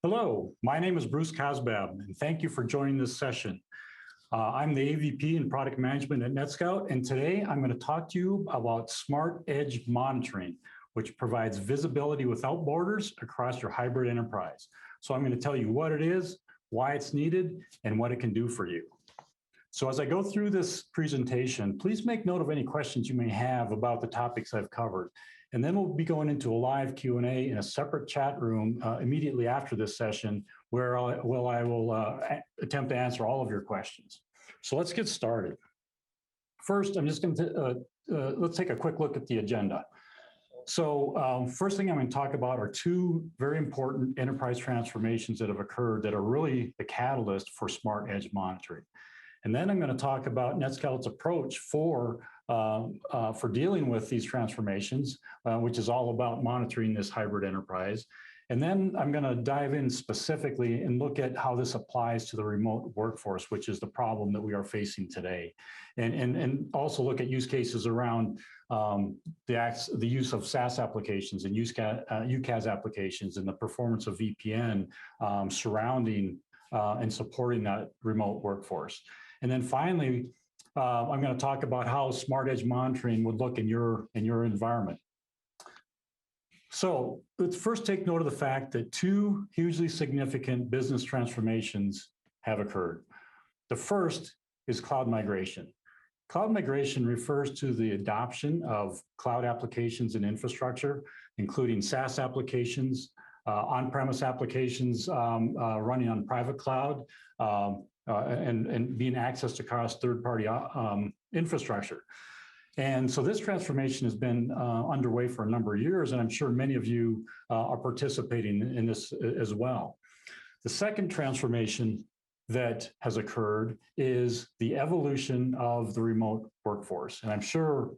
Hello, my name is Bruce Kasbab, and thank you for joining this session. I'm the AVP in Product Management at NetScout, and today I'm going to talk to you about Smart Edge Monitoring, which provides visibility without borders across your hybrid enterprise. So I'm going to tell you what it is, why it's needed, and what it can do for you. So as I go through this presentation, please make note of any questions you may have about the topics I've covered. And then we'll be going into a live Q&A in a separate chat room immediately after this session, where I will attempt to answer all of your questions. So let's get started. First, I'm just going to, let's take a quick look at the agenda. So first thing I'm going to talk about are two very important enterprise transformations that have occurred that are really the catalyst for Smart Edge Monitoring. And then I'm going to talk about NetScout's approach for dealing with these transformations, which is all about monitoring this hybrid enterprise. And then I'm going to dive in specifically and look at how this applies to the remote workforce, which is the problem that we are facing today. And also look at use cases around the use of SaaS applications and UCaaS applications and the performance of VPN surrounding and supporting that remote workforce. And then finally, I'm going to talk about how Smart Edge Monitoring would look in your environment. So let's first take note of the fact that two hugely significant business transformations have occurred. The first is cloud migration. Cloud migration refers to the adoption of cloud applications and infrastructure, including SaaS applications, on-premise applications running on private cloud, and being accessed across third-party infrastructure. And so this transformation has been underway for a number of years, and I'm sure many of you are participating in this as well. The second transformation that has occurred is the evolution of the remote workforce. And I'm sure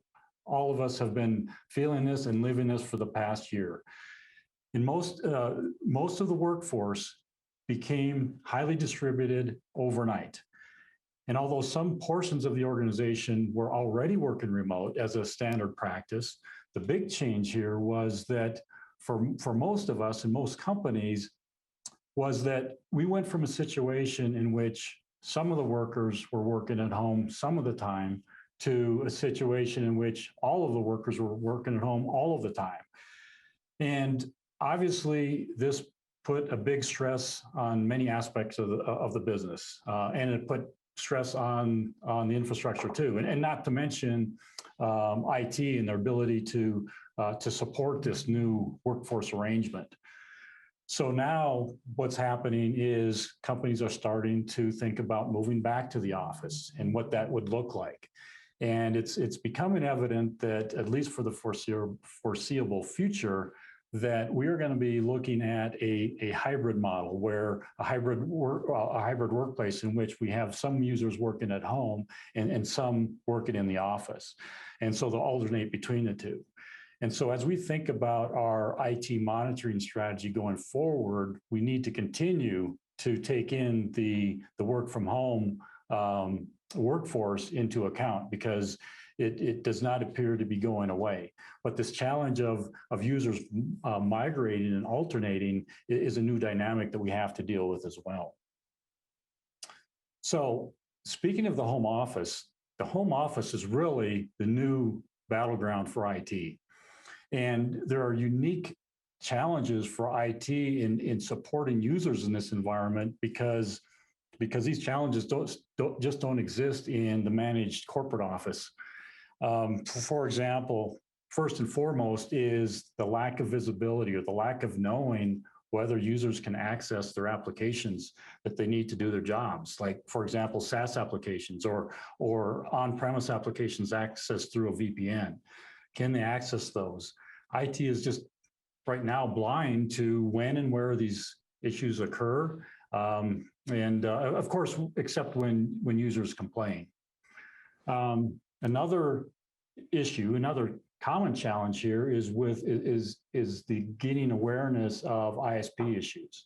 all of us have been feeling this and living this for the past year. In most of the workforce became highly distributed overnight. And although some portions of the organization were already working remote as a standard practice, the big change here was that for most of us and most companies was that we went from a situation in which some of the workers were working at home some of the time to a situation in which all of the workers were working at home all of the time. And obviously, this put a big stress on many aspects of the business, and it put stress on the infrastructure too, and not to mention IT and their ability to support this new workforce arrangement. So now what's happening is companies are starting to think about moving back to the office and what that would look like. And it's becoming evident that, at least for the foreseeable future, that we are going to be looking at a hybrid model, where a hybrid workplace in which we have some users working at home and some working in the office. And so they'll alternate between the two. And so as we think about our IT monitoring strategy going forward, we need to continue to take in the work from home workforce into account, because it does not appear to be going away. But this challenge of users migrating and alternating is a new dynamic that we have to deal with as well. So speaking of the home office is really the new battleground for IT. And there are unique challenges for IT in supporting users in this environment, because these challenges don't exist in the managed corporate office. For example, first and foremost is the lack of visibility, or the lack of knowing whether users can access their applications that they need to do their jobs. Like, for example, SaaS applications or on-premise applications accessed through a VPN. Can they access those? IT is just right now blind to when and where these issues occur. Of course, except when users complain. Another issue, another common challenge here is the gaining awareness of ISP issues.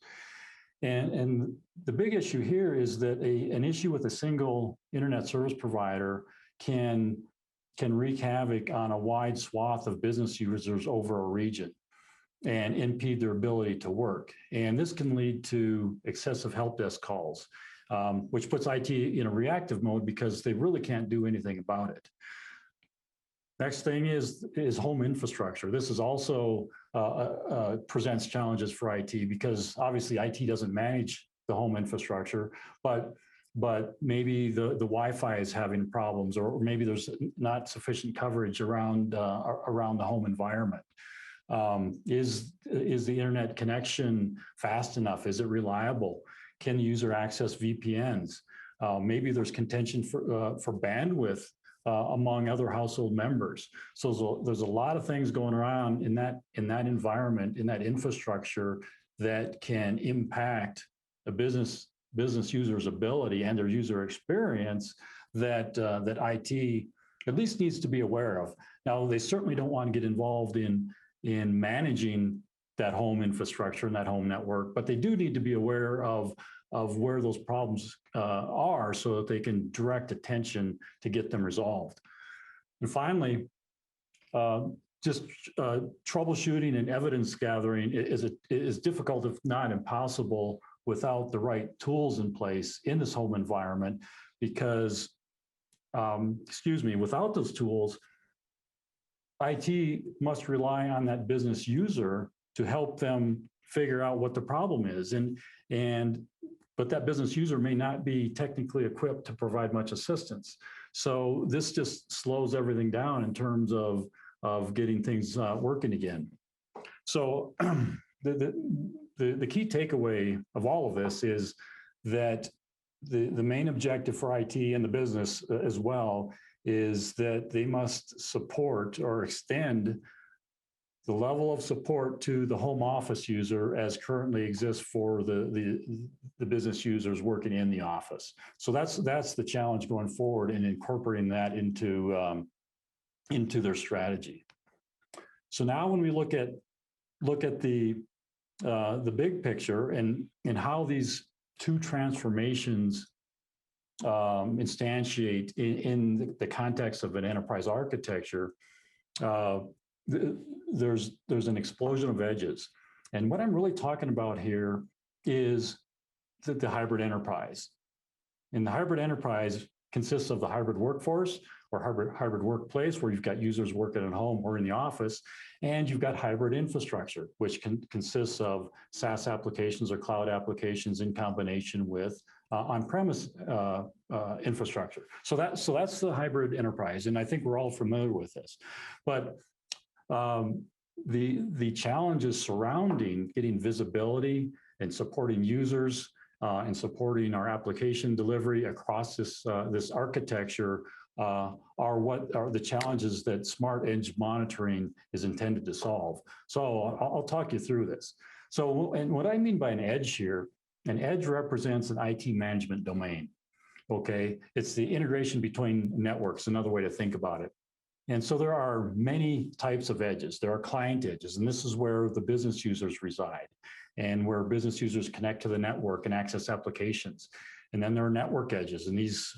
And the big issue here is that an issue with a single internet service provider can wreak havoc on a wide swath of business users over a region. and impede their ability to work. And this can lead to excessive help desk calls, which puts IT in a reactive mode because they really can't do anything about it. Next thing is home infrastructure. This is also presents challenges for IT because obviously IT doesn't manage the home infrastructure, but maybe the Wi-Fi is having problems, or maybe there's not sufficient coverage around the home environment. Is the internet connection fast enough? Is it reliable? Can the user access VPNs? Maybe there's contention for bandwidth among other household members. So there's a lot of things going around in that environment, in that infrastructure, that can impact a business user's ability and their user experience that IT at least needs to be aware of. Now, they certainly don't want to get involved in managing that home infrastructure and that home network, but they do need to be aware of where those problems are so that they can direct attention to get them resolved. And finally, just troubleshooting and evidence gathering is difficult, if not impossible, without the right tools in place in this home environment, because, without those tools, IT must rely on that business user to help them figure out what the problem is. But that business user may not be technically equipped to provide much assistance. So this just slows everything down in terms of getting things working again. So the key takeaway of all of this is that the main objective for IT and the business as well is that they must support or extend the level of support to the home office user as currently exists for the business users working in the office. So that's the challenge going forward in incorporating that into their strategy. So now when we look at the big picture and how these two transformations instantiate in the context of an enterprise architecture, there's an explosion of edges. And what I'm really talking about here is the hybrid enterprise. And the hybrid enterprise consists of the hybrid workforce or hybrid workplace, where you've got users working at home or in the office, and you've got hybrid infrastructure, which consists of SaaS applications or cloud applications in combination with on-premise infrastructure. So that's the hybrid enterprise, and I think we're all familiar with this. But the challenges surrounding getting visibility and supporting users and supporting our application delivery across this architecture are the challenges that Smart Edge Monitoring is intended to solve. So I'll talk you through this. So, and what I mean by an edge here, an edge represents an IT management domain, okay? It's the integration between networks, another way to think about it. And so there are many types of edges. There are client edges, and this is where the business users reside and where business users connect to the network and access applications. And then there are network edges, and these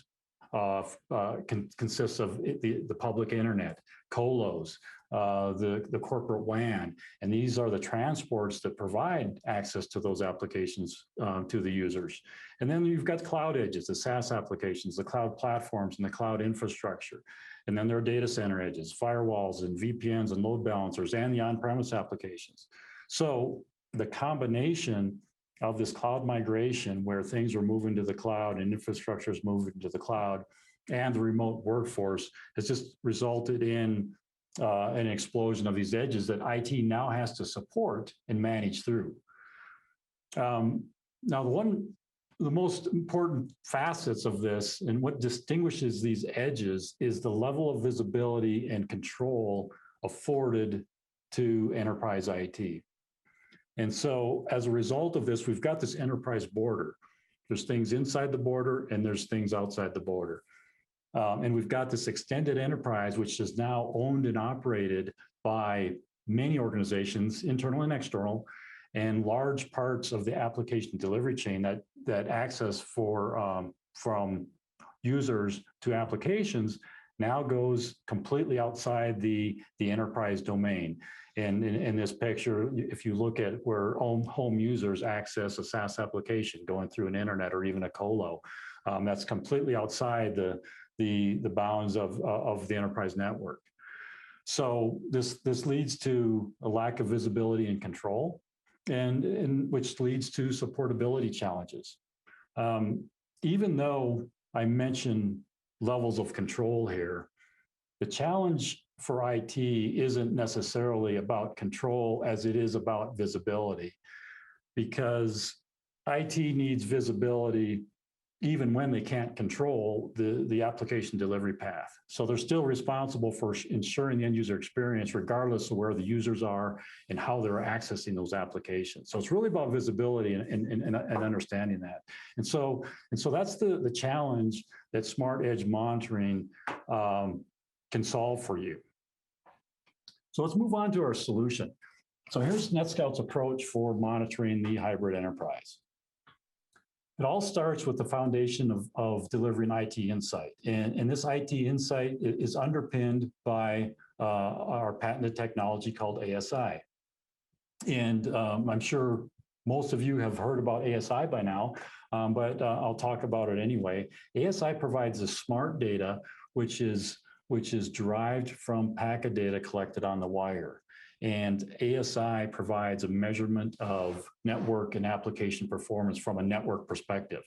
consists of the public internet, colos, the corporate WAN, and these are the transports that provide access to those applications to the users. And then you've got cloud edges, the SaaS applications, the cloud platforms, and the cloud infrastructure. And then there are data center edges, firewalls, and VPNs, and load balancers, and the on-premise applications. So the combination of this cloud migration, where things are moving to the cloud and infrastructure is moving to the cloud, and the remote workforce has just resulted in an explosion of these edges that IT now has to support and manage through. Now, the most important facets of this and what distinguishes these edges is the level of visibility and control afforded to enterprise IT. And so as a result of this, we've got this enterprise border. There's things inside the border and there's things outside the border. And we've got this extended enterprise, which is now owned and operated by many organizations, internal and external, and large parts of the application delivery chain that access from users to applications now goes completely outside the enterprise domain. And in this picture, if you look at where home users access a SaaS application going through an internet or even a colo, that's completely outside the bounds of the enterprise network. So this leads to a lack of visibility and control, and which leads to supportability challenges. Even though I mentioned levels of control here, the challenge for IT isn't necessarily about control as it is about visibility, because IT needs visibility even when they can't control the application delivery path. So they're still responsible for ensuring the end user experience, regardless of where the users are and how they're accessing those applications. So it's really about visibility and understanding that. And so that's the challenge that Smart Edge Monitoring can solve for you. So let's move on to our solution. So here's NetScout's approach for monitoring the hybrid enterprise. It all starts with the foundation of delivering IT insight. And this IT insight is underpinned by our patented technology called ASI. And I'm sure most of you have heard about ASI by now, but I'll talk about it anyway. ASI provides the smart data, which is derived from packet data collected on the wire. And ASI provides a measurement of network and application performance from a network perspective.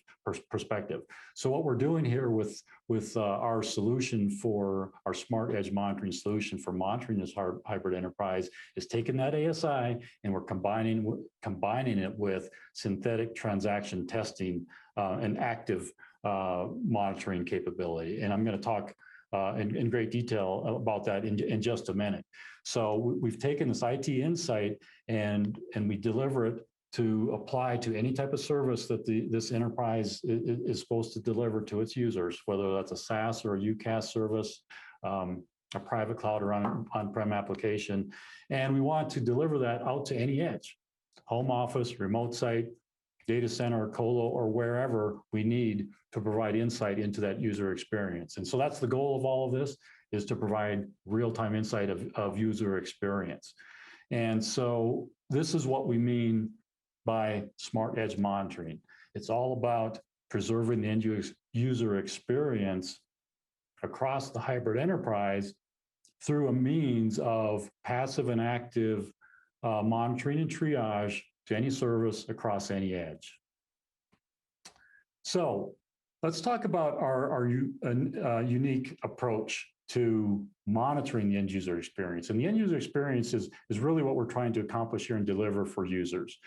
So what we're doing here with our solution for our Smart Edge Monitoring solution for monitoring this hybrid enterprise is taking that ASI and we're combining it with synthetic transaction testing and active monitoring capability. And I'm going to talk in great detail about that in just a minute. So we've taken this IT insight and we deliver it to apply to any type of service that this enterprise is supposed to deliver to its users, whether that's a SaaS or a UCaaS service, a private cloud or on-prem application. And we want to deliver that out to any edge, home office, remote site, data center, colo, or wherever we need to provide insight into that user experience. And so that's the goal of all of this, is to provide real-time insight of user experience. And so this is what we mean by Smart Edge Monitoring. It's all about preserving the end user experience across the hybrid enterprise through a means of passive and active monitoring and triage to any service across any edge. So let's talk about our unique approach to monitoring the end user experience. And the end user experience is really what we're trying to accomplish here and deliver for users.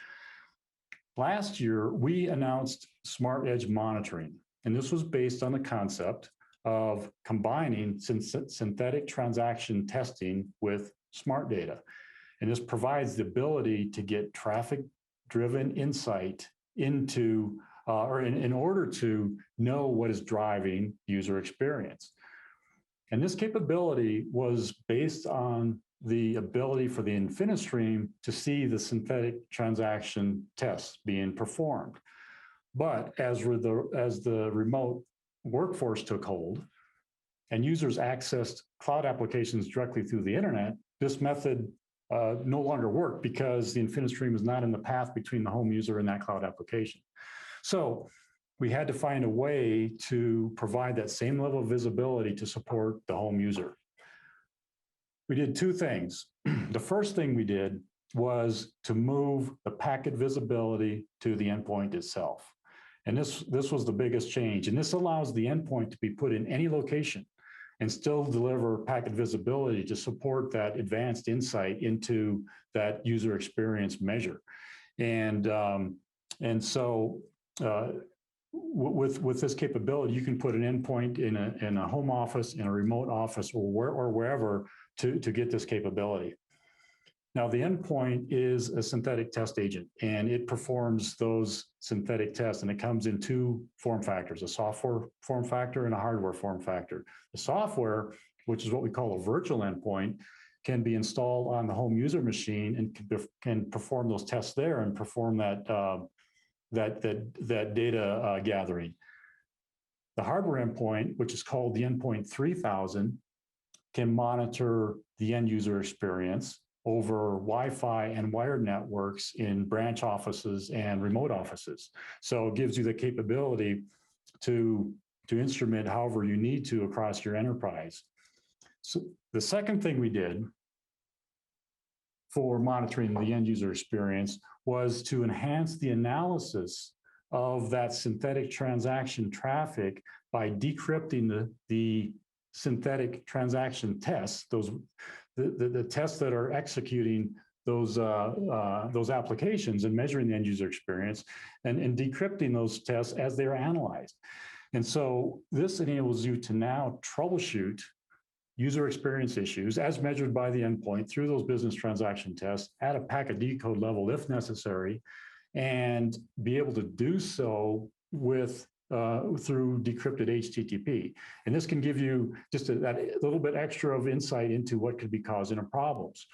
Last year, we announced Smart Edge Monitoring, and this was based on the concept of combining synthetic transaction testing with smart data. And this provides the ability to get traffic-driven insight into, or in order to know what is driving user experience. And this capability was based on the ability for the InfiniStream to see the synthetic transaction tests being performed. But as the remote workforce took hold and users accessed cloud applications directly through the internet, this method no longer worked because the InfiniStream is not in the path between the home user and that cloud application. So we had to find a way to provide that same level of visibility to support the home user. We did two things. The first thing we did was to move the packet visibility to the endpoint itself. And this was the biggest change. And this allows the endpoint to be put in any location and still deliver packet visibility to support that advanced insight into that user experience measure. And so with this capability, you can put an endpoint in a home office, in a remote office, or wherever to get this capability. Now, the endpoint is a synthetic test agent, and it performs those synthetic tests, and it comes in two form factors, a software form factor and a hardware form factor. The software, which is what we call a virtual endpoint, can be installed on the home user machine and can perform those tests there and perform that data gathering. The hardware endpoint, which is called the endpoint 3000, can monitor the end user experience over Wi-Fi and wired networks in branch offices and remote offices. So it gives you the capability to instrument however you need to across your enterprise. So the second thing we did for monitoring the end user experience was to enhance the analysis of that synthetic transaction traffic by decrypting the synthetic transaction tests, the tests that are executing those applications and measuring the end user experience, and decrypting those tests as they're analyzed. And so this enables you to now troubleshoot user experience issues as measured by the endpoint through those business transaction tests at a packet decode level if necessary, and be able to do so with through decrypted HTTP. And this can give you just that little bit extra of insight into what could be causing a problems.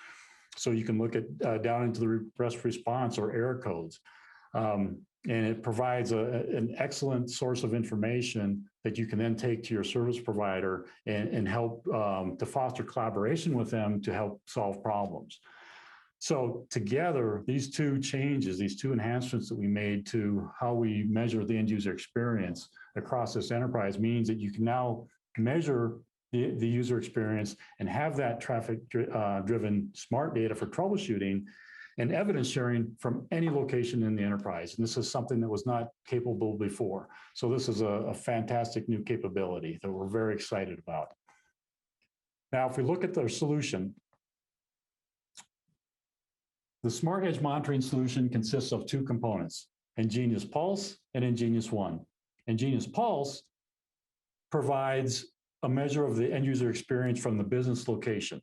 So you can look at down into the request response or error codes. And it provides an excellent source of information that you can then take to your service provider and help to foster collaboration with them to help solve problems. So together, these two changes, these two enhancements that we made to how we measure the end user experience across this enterprise means that you can now measure the user experience and have that traffic-driven smart data for troubleshooting and evidence sharing from any location in the enterprise. And this is something that was not capable before. So this is a fantastic new capability that we're very excited about. Now, if we look at their solution, the Smart Edge Monitoring solution consists of two components, nGenius Pulse and nGenius One. nGenius Pulse provides a measure of the end user experience from the business location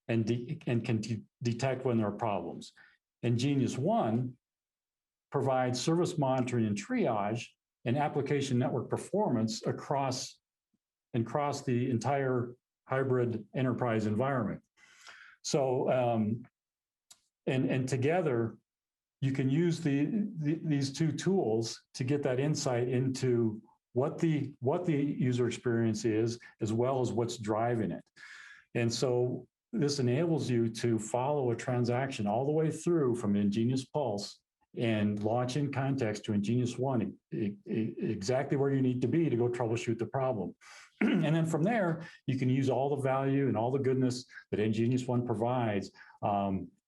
and can detect when there are problems. nGenius One provides service monitoring and triage and application network performance across the entire hybrid enterprise environment. So, and together, you can use these two tools to get that insight into what the user experience is, as well as what's driving it. And so this enables you to follow a transaction all the way through from nGenius Pulse and launch in context to nGenius One, exactly where you need to be to go troubleshoot the problem. And then from there, you can use all the value and all the goodness that nGenius One provides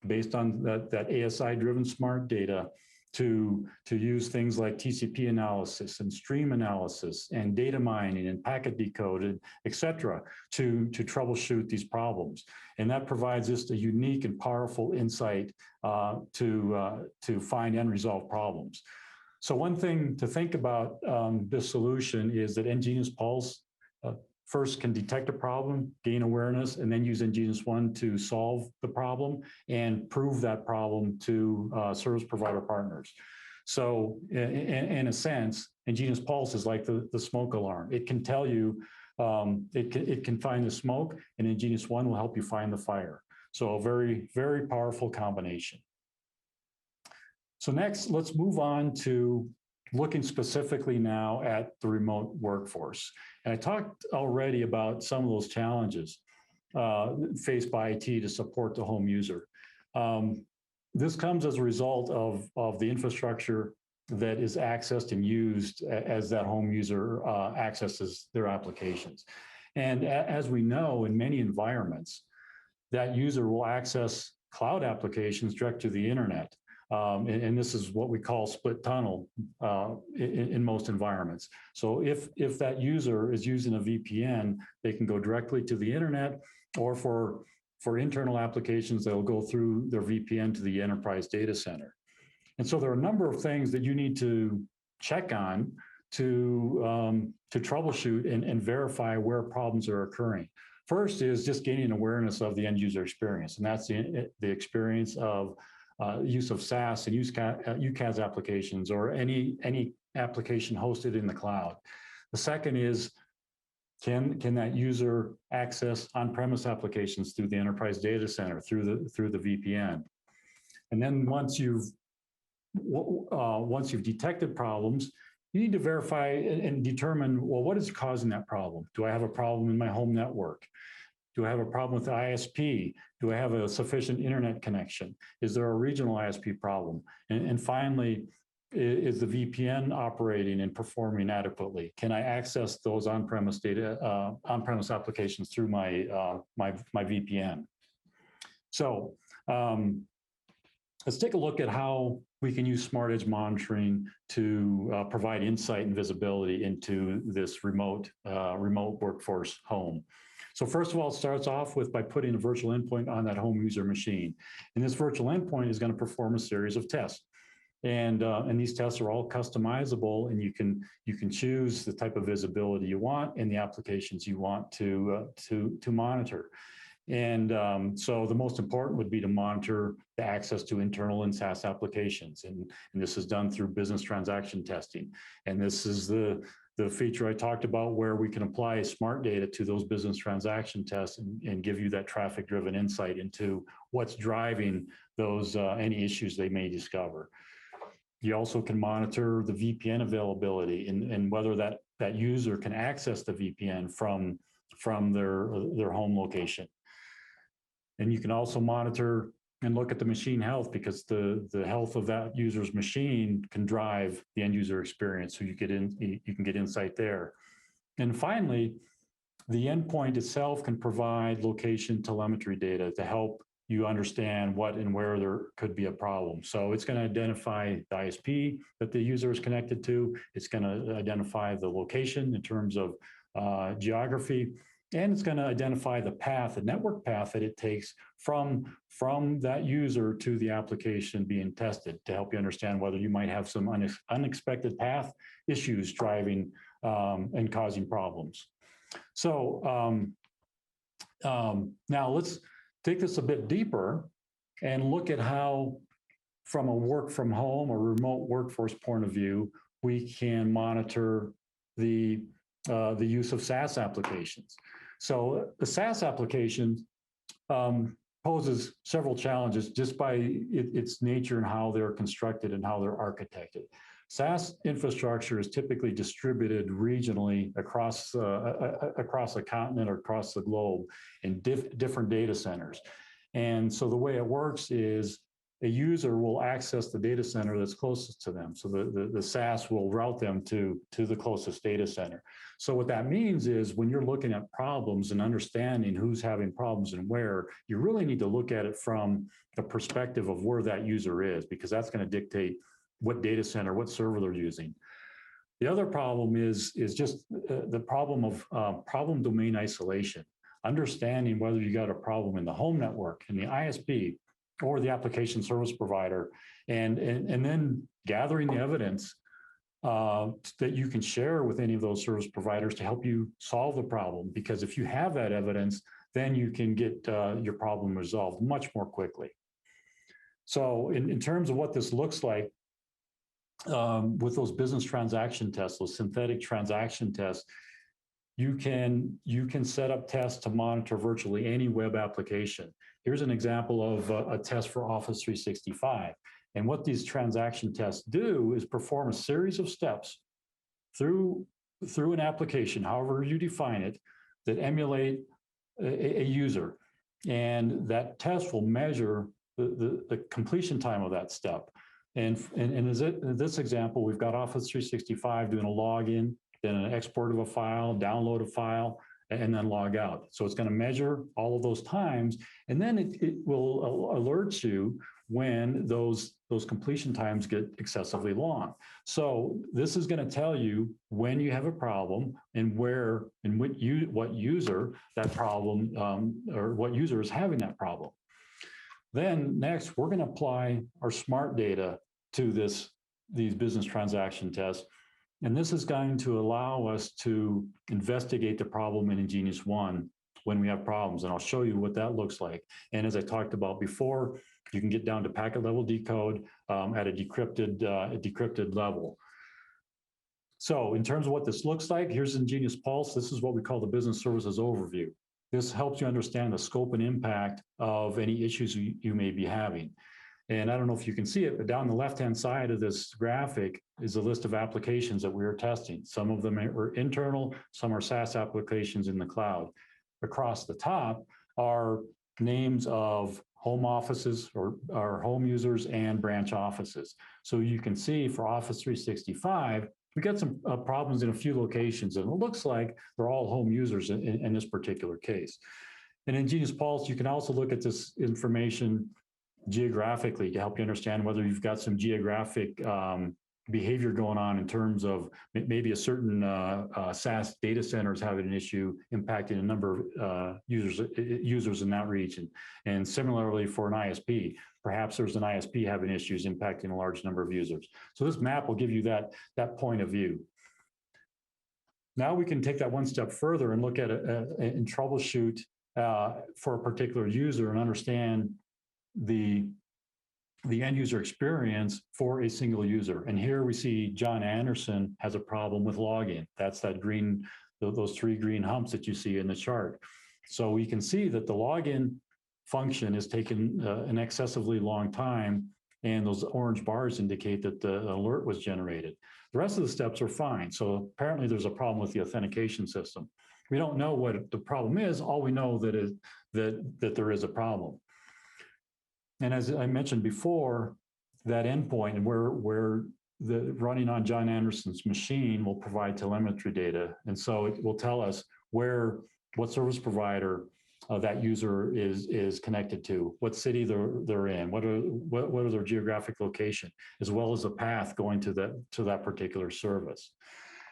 based on that ASI-driven smart data to use things like TCP analysis and stream analysis and data mining and packet decoded, et cetera, to troubleshoot these problems. And that provides us a unique and powerful insight to find and resolve problems. So one thing to think about this solution is that nGenius Pulse first can detect a problem, gain awareness, and then use nGenius One to solve the problem and prove that problem to service provider partners. So in a sense, nGenius Pulse is like the smoke alarm. It can tell you, it can find the smoke, and nGenius One will help you find the fire. So a very, very powerful combination. So next, let's move on to looking specifically now at the remote workforce. And I talked already about some of those challenges faced by IT to support the home user. This comes as a result of the infrastructure that is accessed and used as that home user accesses their applications. And as we know, in many environments, that user will access cloud applications direct to the internet. And this is what we call split tunnel in most environments. So if that user is using a VPN, they can go directly to the internet, or for internal applications, they'll go through their VPN to the enterprise data center. And so there are a number of things that you need to check on to troubleshoot and verify where problems are occurring. First is just gaining awareness of the end user experience, and that's the experience of use of SaaS and UCaaS applications or any application hosted in the cloud. The second is, can that user access on-premise applications through the enterprise data center, through the VPN? And then once you've detected problems, you need to verify and determine, well, what is causing that problem? Do I have a problem in my home network? Do I have a problem with the ISP? Do I have a sufficient internet connection? Is there a regional ISP problem? And finally, is the VPN operating and performing adequately? Can I access those on-premise data, on-premise applications through my VPN? So let's take a look at how we can use Smart Edge Monitoring to provide insight and visibility into this remote workforce home. So first of all, it starts off with by putting a virtual endpoint on that home user machine. And this virtual endpoint is going to perform a series of tests. And these tests are all customizable, and you can choose the type of visibility you want and the applications you want to monitor. And so the most important would be to monitor the access to internal and SaaS applications. And this is done through business transaction testing. And this is the feature I talked about where we can apply smart data to those business transaction tests and give you that traffic-driven insight into what's driving those any issues they may discover. You also can monitor the VPN availability and whether that user can access the VPN from their home location. And you can also monitor and look at the machine health, because the health of that user's machine can drive the end user experience. So you can get insight there. And finally, the endpoint itself can provide location telemetry data to help you understand what and where there could be a problem. So it's going to identify the ISP that the user is connected to. It's going to identify the location in terms of geography. And it's going to identify the path, the network path that it takes from that user to the application being tested to help you understand whether you might have some unexpected path issues driving and causing problems. So now let's take this a bit deeper and look at how, from a work from home or remote workforce point of view, we can monitor the use of SaaS applications. So the SaaS application poses several challenges just by its nature and how they're constructed and how they're architected. SaaS infrastructure is typically distributed regionally across a continent or across the globe in different data centers. And so the way it works is a user will access the data center that's closest to them. So the SaaS will route them to the closest data center. So what that means is when you're looking at problems and understanding who's having problems and where, you really need to look at it from the perspective of where that user is, because that's going to dictate what data center, what server they're using. The other problem is just the problem of problem domain isolation, understanding whether you got a problem in the home network, in the ISP, or the application service provider, and then gathering the evidence that you can share with any of those service providers to help you solve the problem. Because if you have that evidence, then you can get your problem resolved much more quickly. So in terms of what this looks like, with those business transaction tests, those synthetic transaction tests, you can set up tests to monitor virtually any web application. Here's an example of a test for Office 365. And what these transaction tests do is perform a series of steps through an application, however you define it, that emulate a user. And that test will measure the completion time of that step. And in this example, we've got Office 365 doing a login, then an export of a file, download a file, and then log out. So it's going to measure all of those times, and then it will alert you when those completion times get excessively long. So this is going to tell you when you have a problem and where and what user that problem or what user is having that problem. Then next, we're going to apply our smart data to these business transaction tests. And this is going to allow us to investigate the problem in Ingenious-1 when we have problems. And I'll show you what that looks like. And as I talked about before, you can get down to packet level decode at a decrypted level. So in terms of what this looks like, here's Ingenious Pulse. This is what we call the business services overview. This helps you understand the scope and impact of any issues you may be having. And I don't know if you can see it, but down the left-hand side of this graphic is a list of applications that we are testing. Some of them are internal, some are SaaS applications in the cloud. Across the top are names of home offices or home users and branch offices. So you can see for Office 365, we got some problems in a few locations, and it looks like they're all home users in this particular case. And in Genius Pulse, you can also look at this information geographically to help you understand whether you've got some geographic behavior going on in terms of maybe a certain SaaS data center is having an issue impacting a number of users in that region. And similarly for an ISP, perhaps there's an ISP having issues impacting a large number of users. So this map will give you that point of view. Now we can take that one step further and look at it and troubleshoot for a particular user and understand the end user experience for a single user. And here we see John Anderson has a problem with login. That's that green, those three green humps that you see in the chart. So we can see that the login function is taking an excessively long time, and those orange bars indicate that the alert was generated. The rest of the steps are fine. So apparently there's a problem with the authentication system. We don't know what the problem is. All we know that there is a problem. And as I mentioned before, that endpoint and where the running on John Anderson's machine will provide telemetry data. And so it will tell us what service provider that user is connected to, what city they're in, what are their geographic location, as well as the path going to that particular service.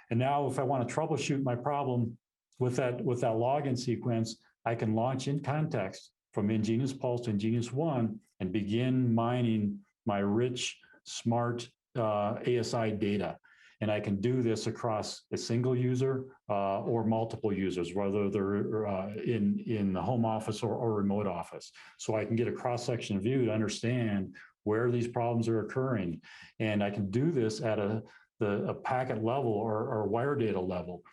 And now if I want to troubleshoot my problem with that login sequence, I can launch in context from ingenious Pulse to ingenious One and begin mining my rich, smart ASI data. And I can do this across a single user or multiple users, whether they're in the home office or remote office. So I can get a cross-section view to understand where these problems are occurring. And I can do this at a packet level or wire data level.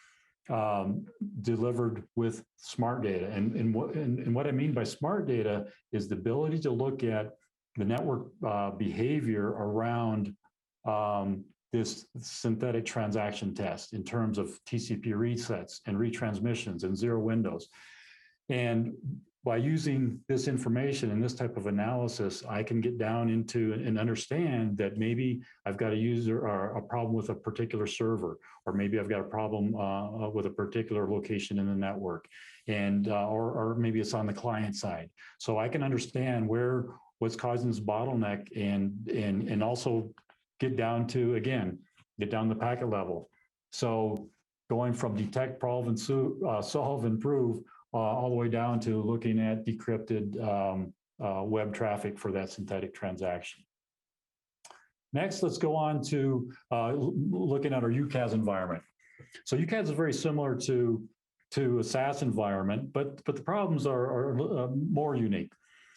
Delivered with smart data. And what I mean by smart data is the ability to look at the network behavior around this synthetic transaction test in terms of TCP resets and retransmissions and zero windows. And by using this information and this type of analysis, I can get down into and understand that maybe I've got a user or a problem with a particular server, or maybe I've got a problem with a particular location in the network, and or maybe it's on the client side. So I can understand what's causing this bottleneck and also get down to the packet level. So going from detect, solve, improve, all the way down to looking at decrypted web traffic for that synthetic transaction. Next, let's go on to looking at our UCaaS environment. So UCaaS is very similar to a SaaS environment, but the problems are more unique.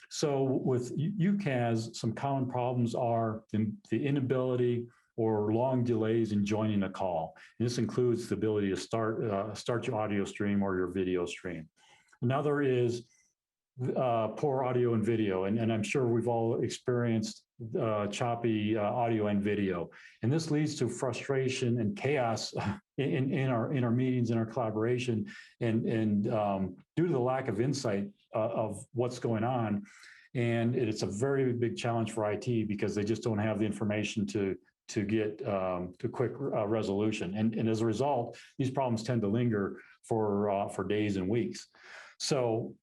So with UCaaS, some common problems are the inability or long delays in joining a call. And this includes the ability to start your audio stream or your video stream. Another is poor audio and video, and I'm sure we've all experienced choppy audio and video. And this leads to frustration and chaos in our meetings, in our collaboration, and due to the lack of insight of what's going on. And it's a very big challenge for IT because they just don't have the information to get to quick resolution. And as a result, these problems tend to linger for days and weeks. So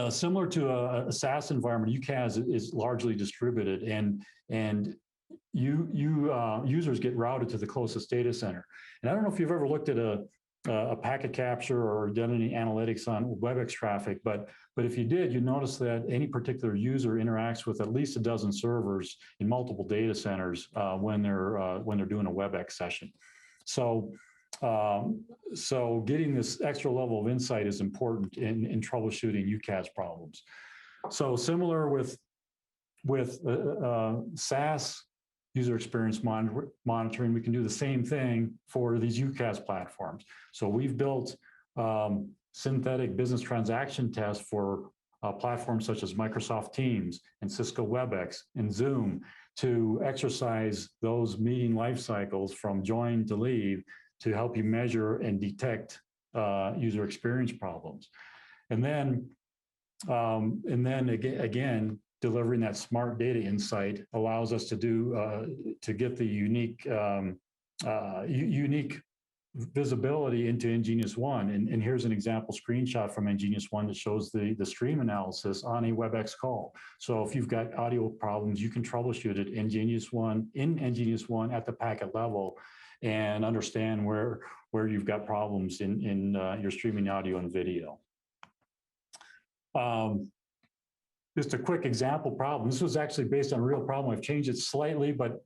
similar to a SaaS environment, UCaaS is largely distributed, and users get routed to the closest data center. And I don't know if you've ever looked at a packet capture or done any analytics on WebEx traffic, but if you did, you notice that any particular user interacts with at least a dozen servers in multiple data centers when they're doing a WebEx session. So getting this extra level of insight is important in troubleshooting UCaaS problems. So similar with SaaS user experience monitoring, we can do the same thing for these UCaaS platforms. So we've built synthetic business transaction tests for platforms such as Microsoft Teams and Cisco WebEx and Zoom to exercise those meeting life cycles from join to leave to help you measure and detect user experience problems. And then again, delivering that smart data insight allows us to to get the unique visibility into nGenius-1. And here's an example screenshot from nGenius-1 that shows the stream analysis on a WebEx call. So if you've got audio problems, you can troubleshoot it in nGenius-1 at the packet level and understand where you've got problems in your streaming audio and video. Just a quick example problem. This was actually based on a real problem. I've changed it slightly, but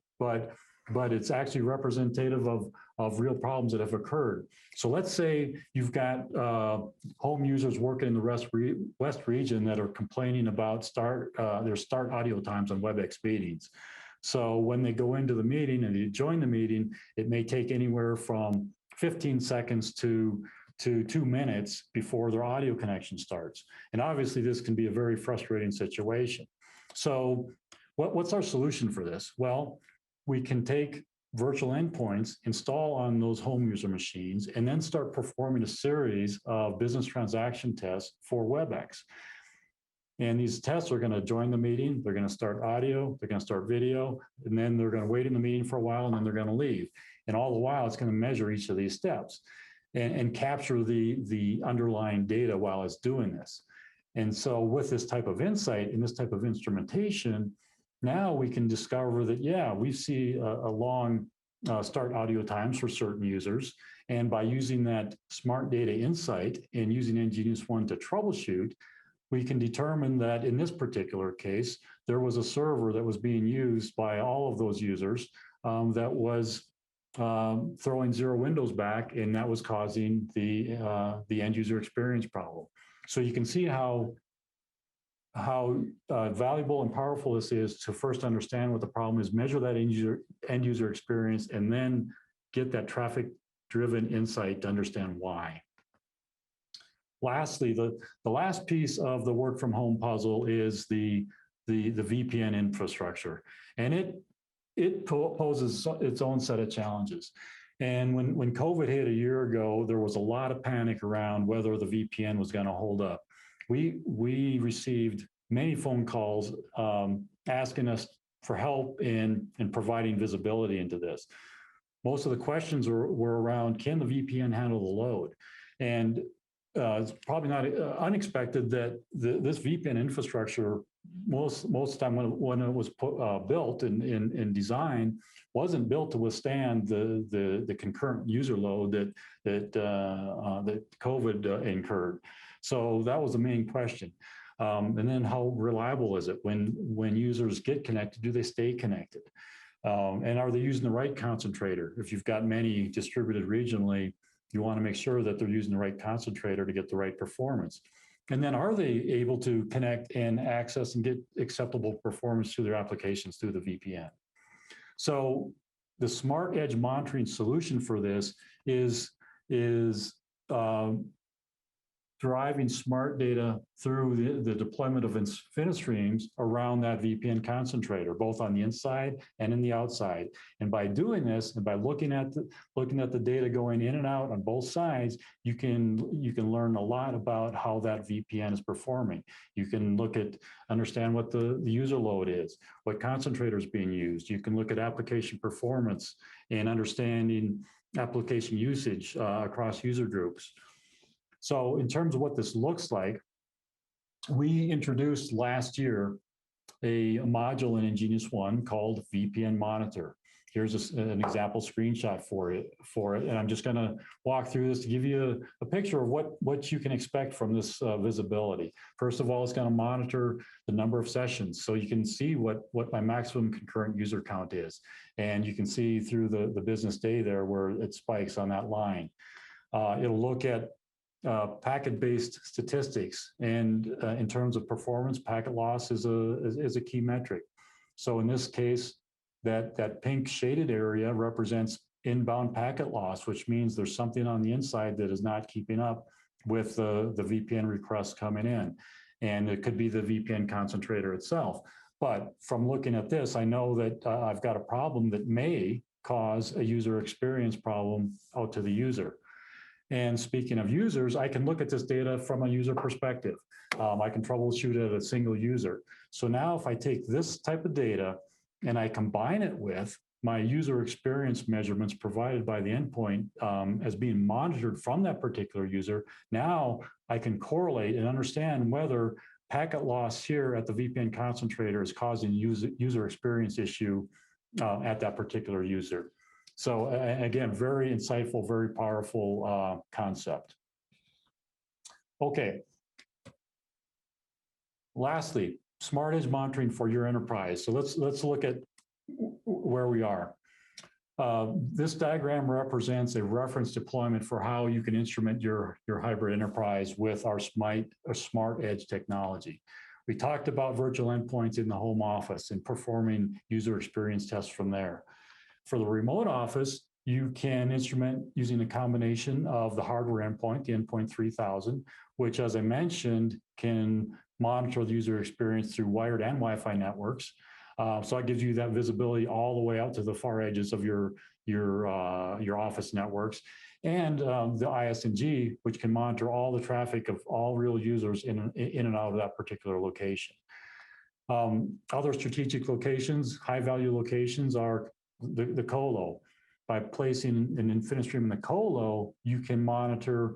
it's actually representative of real problems that have occurred. So let's say you've got home users working in the West region that are complaining about their start audio times on WebEx meetings. So when they go into the meeting and they join the meeting, it may take anywhere from 15 seconds to 2 minutes before their audio connection starts. And obviously this can be a very frustrating situation. So what's our solution for this? Well, we can take virtual endpoints, install on those home user machines, and then start performing a series of business transaction tests for WebEx. And these tests are going to join the meeting, they're going to start audio, they're going to start video, and then they're going to wait in the meeting for a while, and then they're going to leave. And all the while, it's going to measure each of these steps and capture the underlying data while it's doing this. And so with this type of insight and this type of instrumentation, now we can discover that, yeah, we see a long start audio times for certain users. And by using that smart data insight and using nGenius-1 to troubleshoot, we can determine that in this particular case, there was a server that was being used by all of those users that was throwing 0 windows back, and that was causing the end user experience problem. So you can see how valuable and powerful this is to first understand what the problem is, measure that end user experience, and then get that traffic-driven insight to understand why. Lastly, the last piece of the work from home puzzle is the VPN infrastructure, and it poses its own set of challenges. And when COVID hit a year ago, there was a lot of panic around whether the VPN was going to hold up. We received many phone calls asking us for help in providing visibility into this. Most of the questions were around, can the VPN handle the load? And it's probably not unexpected that this VPN infrastructure, most of the time when it was built and designed, wasn't built to withstand the concurrent user load that COVID incurred. So that was the main question. And then how reliable is it when users get connected? Do they stay connected? And are they using the right concentrator? If you've got many distributed regionally, you want to make sure that they're using the right concentrator to get the right performance. And then are they able to connect and access and get acceptable performance to their applications through the VPN? So the Smart Edge monitoring solution for this is driving smart data through the deployment of InfiniStreams around that VPN concentrator, both on the inside and in the outside. And by doing this, and by looking at the data going in and out on both sides, you can learn a lot about how that VPN is performing. You can understand what the user load is, what concentrator is being used. You can look at application performance and understanding application usage across user groups. So in terms of what this looks like, we introduced last year a module in nGenius-1 called VPN Monitor. Here's an example screenshot for it. And I'm just going to walk through this to give you a picture of what you can expect from this visibility. First of all, it's going to monitor the number of sessions. So you can see what my maximum concurrent user count is. And you can see through the business day there where it spikes on that line. It'll look at packet-based statistics, and in terms of performance, packet loss is a key metric. So in this case, that pink shaded area represents inbound packet loss, which means there's something on the inside that is not keeping up with the VPN requests coming in. and it could be the VPN concentrator itself. But from looking at this, I know that I've got a problem that may cause a user experience problem out to the user. And speaking of users, I can look at this data from a user perspective. I can troubleshoot it at a single user. So now if I take this type of data and I combine it with my user experience measurements provided by the endpoint as being monitored from that particular user, now I can correlate and understand whether packet loss here at the VPN concentrator is causing user experience issue at that particular user. So again, very insightful, very powerful concept. Okay. Lastly, Smart Edge monitoring for your enterprise. So let's look at where we are. This diagram represents a reference deployment for how you can instrument your hybrid enterprise with our Smart Edge technology. We talked about virtual endpoints in the home office and performing user experience tests from there. For the remote office, you can instrument using a combination of the hardware endpoint, the endpoint 3000, which, as I mentioned, can monitor the user experience through wired and Wi-Fi networks. So it gives you that visibility all the way out to the far edges of your office networks, and the ISNG, which can monitor all the traffic of all real users in and out of that particular location. Other strategic locations, high-value locations, are the colo. By placing an InfiniStream in the colo, you can monitor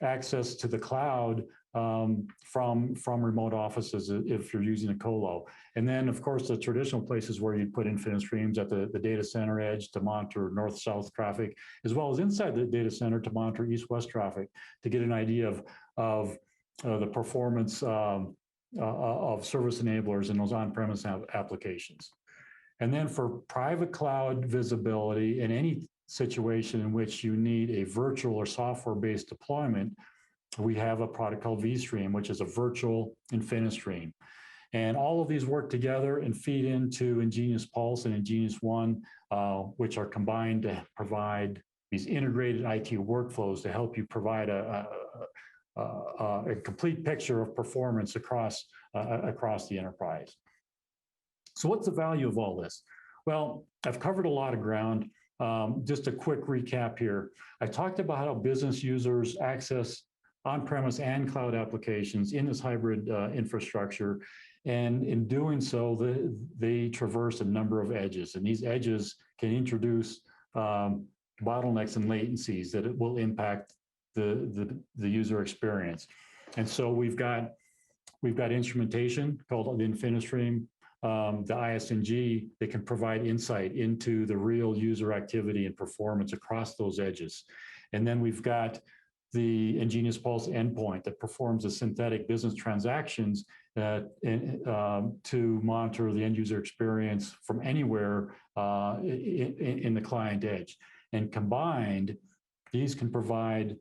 access to the cloud from remote offices if you're using a colo. And then, of course, the traditional places where you put InfiniStreams at the data center edge to monitor north-south traffic, as well as inside the data center to monitor east-west traffic, to get an idea of the performance of service enablers in those on-premise applications. And then for private cloud visibility in any situation in which you need a virtual or software-based deployment, we have a product called vStream, which is a virtual InfiniStream. And all of these work together and feed into nGenius Pulse and nGenius One, which are combined to provide these integrated IT workflows to help you provide a complete picture of performance across the enterprise. So what's the value of all this? Well, I've covered a lot of ground. Just a quick recap here. I talked about how business users access on-premise and cloud applications in this hybrid infrastructure. And in doing so, they traverse a number of edges. And these edges can introduce bottlenecks and latencies that it will impact the user experience. And so we've got instrumentation called the InfiniStream, the ISNG that can provide insight into the real user activity and performance across those edges. And then we've got the nGenius Pulse endpoint that performs the synthetic business transactions to monitor the end user experience from anywhere in the client edge. And combined, these can provide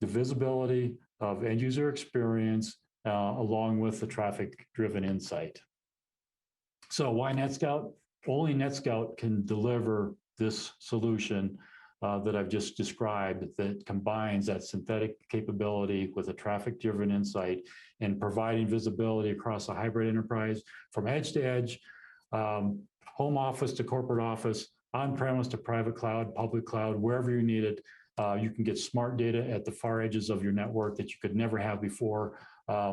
the visibility of end user experience along with the traffic-driven insight. So why NetScout? Only NetScout can deliver this solution that I've just described, that combines that synthetic capability with a traffic-driven insight and providing visibility across a hybrid enterprise from edge to edge, home office to corporate office, on-premise to private cloud, public cloud, wherever you need it. You can get smart data at the far edges of your network that you could never have before.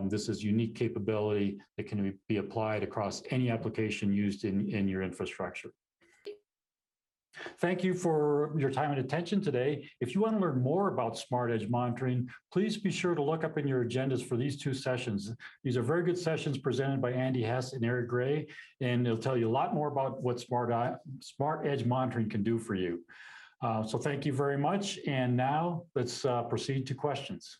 This is unique capability that can be applied across any application used in your infrastructure. Thank you for your time and attention today. If you want to learn more about Smart Edge monitoring, please be sure to look up in your agendas for these two sessions. These are very good sessions presented by Andy Hess and Eric Gray, and they'll tell you a lot more about what Smart Edge monitoring can do for you. So thank you very much. And now let's proceed to questions.